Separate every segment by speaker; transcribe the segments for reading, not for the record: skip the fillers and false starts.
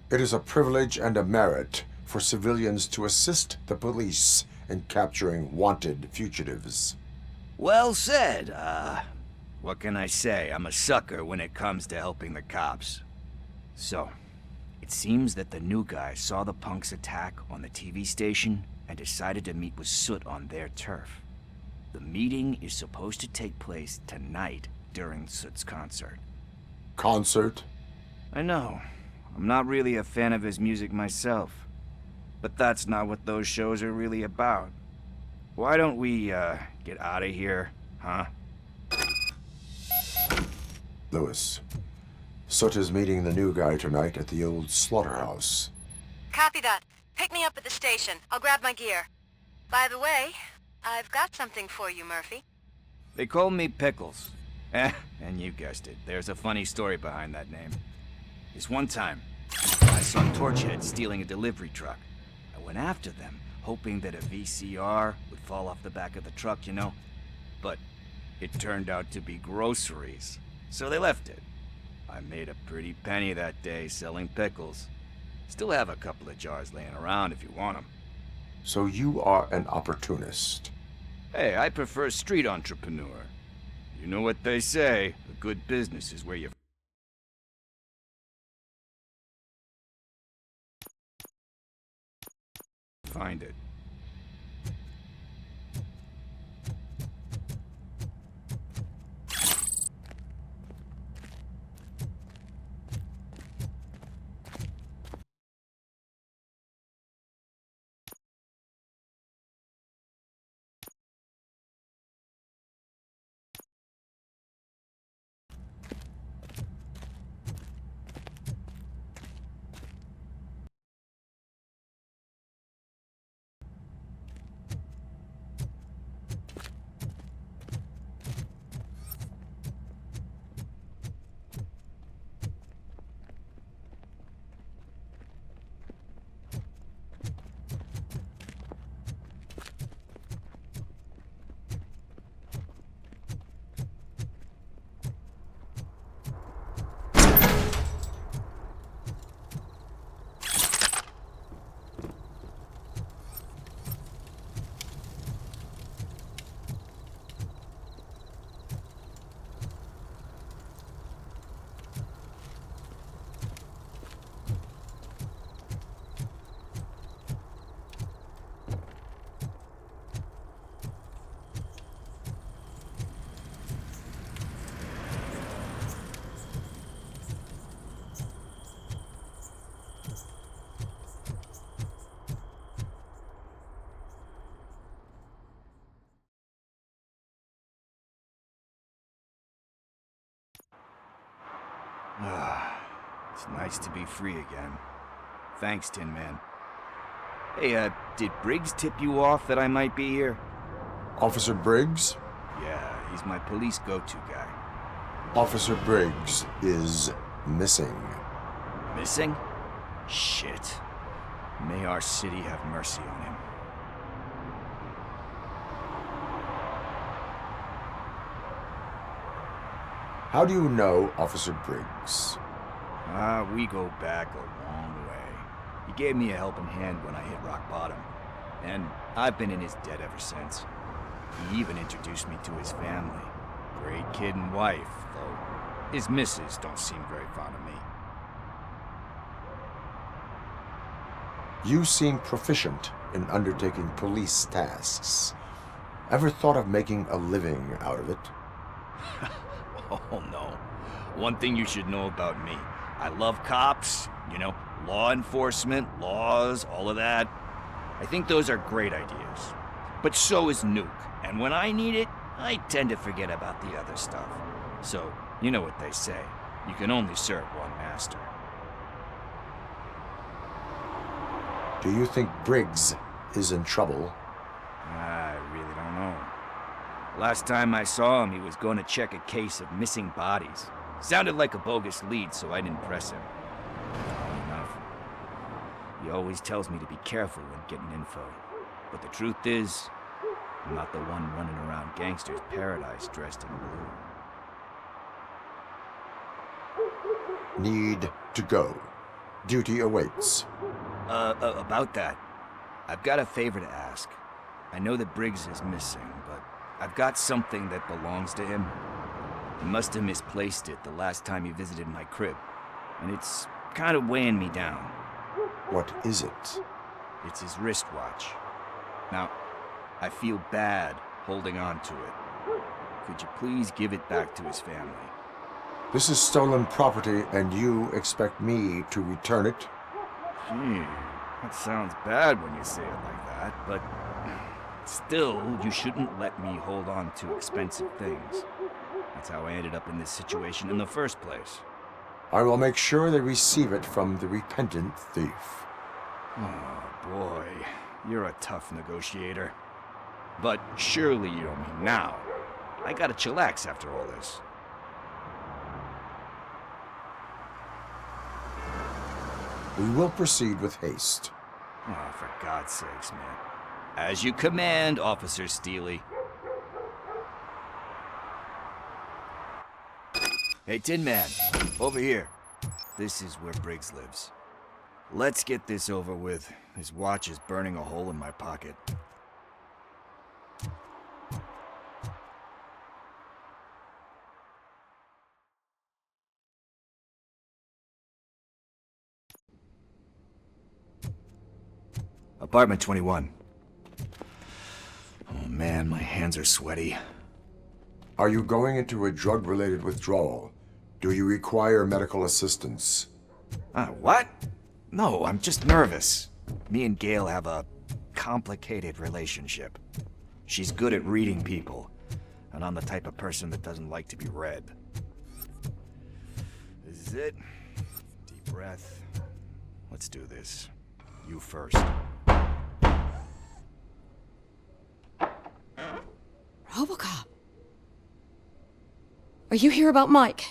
Speaker 1: It is a privilege and a merit for civilians to assist the police in capturing wanted fugitives.
Speaker 2: Well said. What can I say? I'm a sucker when it comes to helping the cops. So, it seems that the new guy saw the punks' attack on the TV station and decided to meet with Soot on their turf. The meeting is supposed to take place tonight during Soot's concert.
Speaker 1: Concert?
Speaker 2: I know. I'm not really a fan of his music myself. But that's not what those shows are really about. Why don't we, get out of here, huh?
Speaker 1: Lewis. Soot is meeting the new guy tonight at the old slaughterhouse.
Speaker 3: Copy that. Pick me up at the station. I'll grab my gear. By the way, I've got something for you, Murphy.
Speaker 2: They call me Pickles. And you guessed it. There's a funny story behind that name. This one time, I saw Torchhead stealing a delivery truck. I went after them, hoping that a VCR would fall off the back of the truck, you know? But it turned out to be groceries. So they left it. I made a pretty penny that day selling pickles. Still have a couple of jars laying around if you want them.
Speaker 1: So you are an opportunist.
Speaker 2: Hey, I prefer street entrepreneur. You know what they say, a good business is where you find it. It's nice to be free again. Thanks, Tin Man. Hey, did Briggs tip you off that I might be here?
Speaker 1: Officer Briggs?
Speaker 2: Yeah, he's my police go-to guy.
Speaker 1: Officer Briggs is missing.
Speaker 2: Missing? Shit. May our city have mercy on him.
Speaker 1: How do you know Officer Briggs?
Speaker 2: We go back a long way. He gave me a helping hand when I hit rock bottom. And I've been in his debt ever since. He even introduced me to his family. Great kid and wife, though his missus don't seem very fond of me.
Speaker 1: You seem proficient in undertaking police tasks. Ever thought of making a living out of it?
Speaker 2: Oh no. One thing you should know about me. I love cops, you know, law enforcement, laws, all of that. I think those are great ideas. But so is Nuke. And when I need it, I tend to forget about the other stuff. So, you know what they say. You can only serve one master.
Speaker 1: Do you think Briggs is in trouble?
Speaker 2: I really don't know. Last time I saw him, he was going to check a case of missing bodies. Sounded like a bogus lead, so I didn't press him. Funny enough. He always tells me to be careful when getting info. But the truth is, I'm not the one running around gangster's paradise dressed in blue.
Speaker 1: Need to go. Duty awaits.
Speaker 2: About that, I've got a favor to ask. I know that Briggs is missing, but I've got something that belongs to him. He must have misplaced it the last time he visited my crib, and it's kind of weighing me down.
Speaker 1: What is it?
Speaker 2: It's his wristwatch. Now, I feel bad holding on to it. Could you please give it back to his family?
Speaker 1: This is stolen property, and you expect me to return it?
Speaker 2: Gee, that sounds bad when you say it like that, but still, you shouldn't let me hold on to expensive things. That's how I ended up in this situation in the first place.
Speaker 1: I will make sure they receive it from the repentant thief.
Speaker 2: Oh boy, you're a tough negotiator. But surely you don't mean now. I gotta chillax after all this.
Speaker 1: We will proceed with haste.
Speaker 2: Oh, for God's sakes, man. As you command, Officer Steely. Hey, Tin Man, over here. This is where Briggs lives. Let's get this over with. His watch is burning a hole in my pocket. Apartment 21. Oh man, my hands are sweaty.
Speaker 1: Are you going into a drug-related withdrawal? Do you require medical assistance?
Speaker 2: What? No, I'm just nervous. Me and Gail have a complicated relationship. She's good at reading people, and I'm the type of person that doesn't like to be read. This is it. Deep breath. Let's do this. You first.
Speaker 4: RoboCop. Are you here about Mike?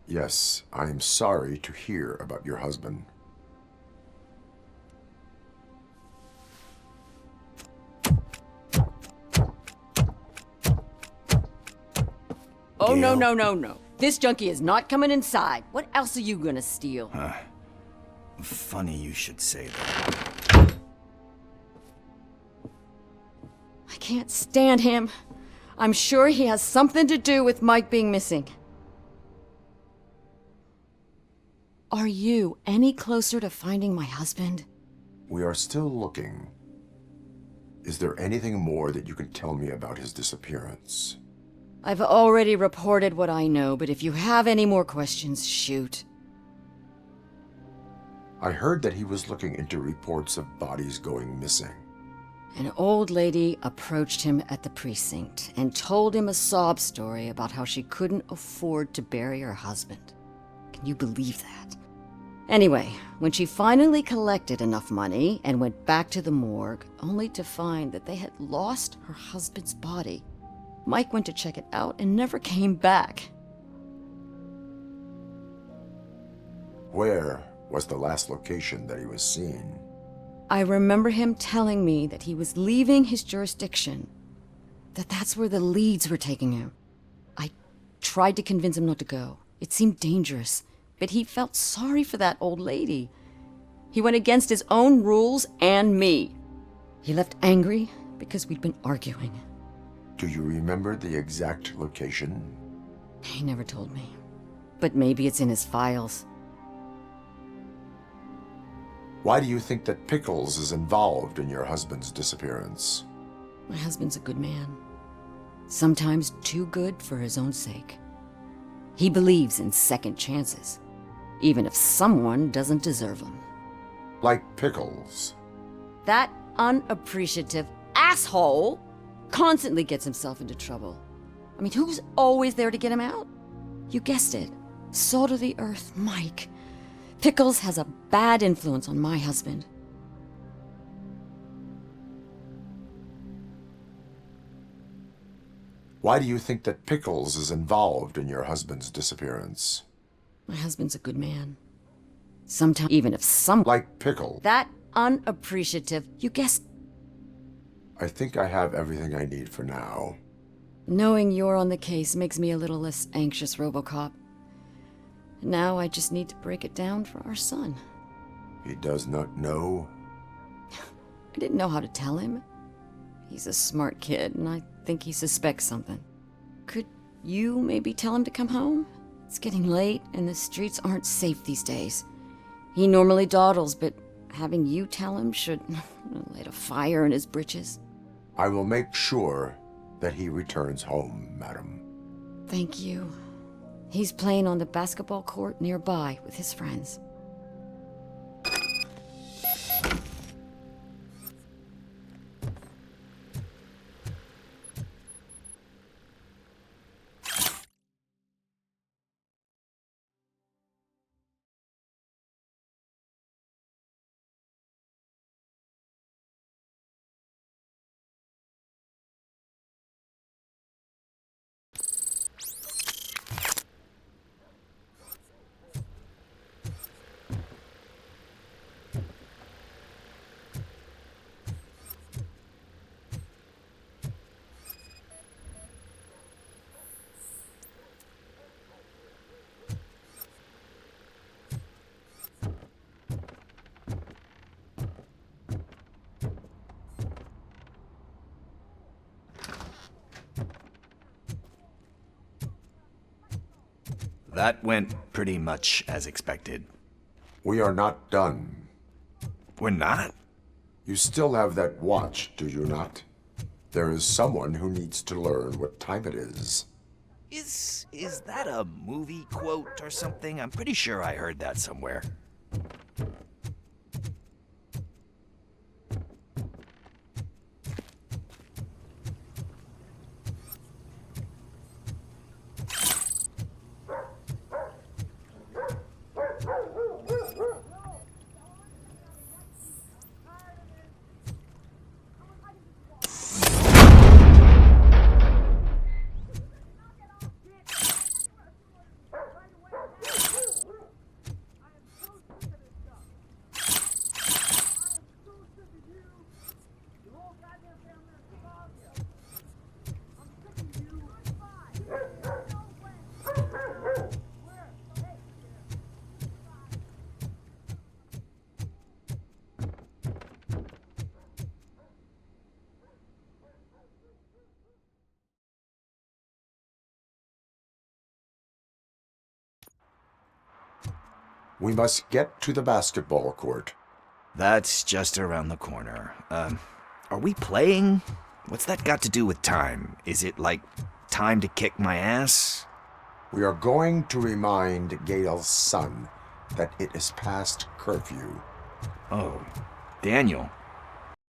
Speaker 1: Yes, I am sorry to hear about your husband.
Speaker 4: Oh,
Speaker 2: Gail.
Speaker 4: no. This junkie is not coming inside. What else are you gonna steal?
Speaker 2: Funny you should say that.
Speaker 4: I can't stand him. I'm sure he has something to do with Mike being missing. Are you any closer to finding my husband?
Speaker 1: We are still looking. Is there anything more that you can tell me about his disappearance?
Speaker 4: I've already reported what I know, but if you have any more questions, shoot.
Speaker 1: I heard that he was looking into reports of bodies going missing.
Speaker 4: An old lady approached him at the precinct and told him a sob story about how she couldn't afford to bury her husband. Can you believe that? Anyway, when she finally collected enough money and went back to the morgue, only to find that they had lost her husband's body, Mike went to check it out and never came back.
Speaker 1: Where was the last location that he was seen?
Speaker 4: I remember him telling me that he was leaving his jurisdiction, that's where the leads were taking him. I tried to convince him not to go. It seemed dangerous, but he felt sorry for that old lady. He went against his own rules and me. He left angry because we'd been arguing.
Speaker 1: Do you remember the exact location?
Speaker 4: He never told me, but maybe it's in his files.
Speaker 1: Why do you think that Pickles is involved in your husband's disappearance?
Speaker 4: My husband's a good man. Sometimes too good for his own sake. He believes in second chances, even if someone doesn't deserve them.
Speaker 1: Like Pickles.
Speaker 4: That unappreciative asshole constantly gets himself into trouble. I mean, who's always there to get him out? You guessed it. Salt of the earth, Mike. Pickles has a bad influence on my husband.
Speaker 1: Why do you think that Pickles is involved in your husband's disappearance?
Speaker 4: My husband's a good man. Sometimes, even if some...
Speaker 1: Like Pickle.
Speaker 4: That unappreciative, you guessed...
Speaker 1: I think I have everything I need for now.
Speaker 4: Knowing you're on the case makes me a little less anxious, RoboCop. Now I just need to break it down for our son.
Speaker 1: He does not know.
Speaker 4: I didn't know how to tell him. He's a smart kid, and I think he suspects something. Could you maybe tell him to come home? It's getting late, and the streets aren't safe these days. He normally dawdles, but having you tell him should light a fire in his britches.
Speaker 1: I will make sure that he returns home, madam.
Speaker 4: Thank you. He's playing on the basketball court nearby with his friends.
Speaker 2: That went pretty much as expected.
Speaker 1: We are not done.
Speaker 2: We're not?
Speaker 1: You still have that watch, do you not? There is someone who needs to learn what time it is.
Speaker 2: Is that a movie quote or something? I'm pretty sure I heard that somewhere.
Speaker 1: We must get to the basketball court.
Speaker 2: That's just around the corner. Are we playing? What's that got to do with time? Is it like time to kick my ass?
Speaker 1: We are going to remind Gail's son that it is past curfew.
Speaker 2: Oh, Daniel,